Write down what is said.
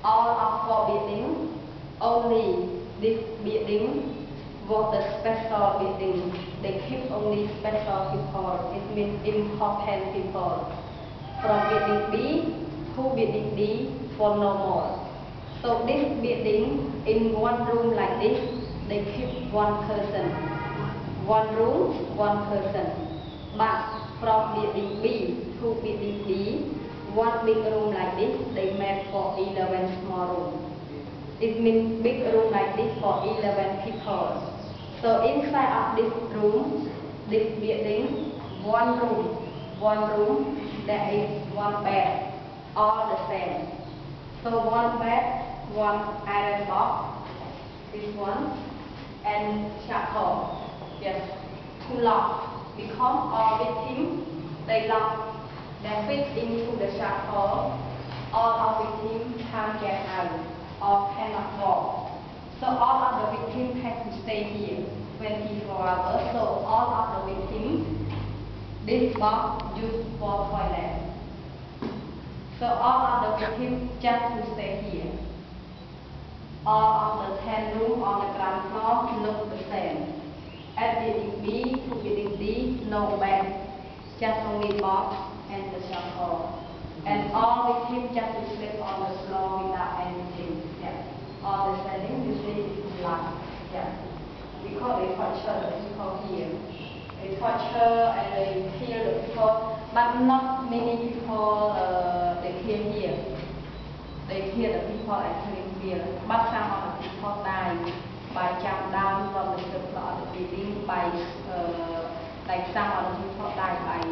all of forbidden, only this building was the special building. They keep only special people, it means important people. From building B to building D for no more. So this building, in one room like this, they keep one person. One room, one person. But from building B to building D, one big room like this, they made for 11 small rooms. It means big room like this for 11 people. So inside of this room, this building, one room, there is one bed, all the same. So one bed, one iron box, this one, and charcoal. Yes, to lock. Because all victims, they lock, they fit into the charcoal. All of victims can't get out or cannot walk. So all of the victims have to stay here 24 hours. So all of the victims, this box used for toilet. So all of the victims just to stay here. All of the 10 rooms on the ground floor look the same. At building B to building D, no bed, just only box and the charcoal. And all victims just to sleep on the floor without anything. Yeah. On the ceiling, you see it's black. Yeah. Because they torture the people here. They torture and they kill the people, but not many people they kill here. They kill the people and killing here. But some of the people die by jump down from the third floor of the building by like some of the people die by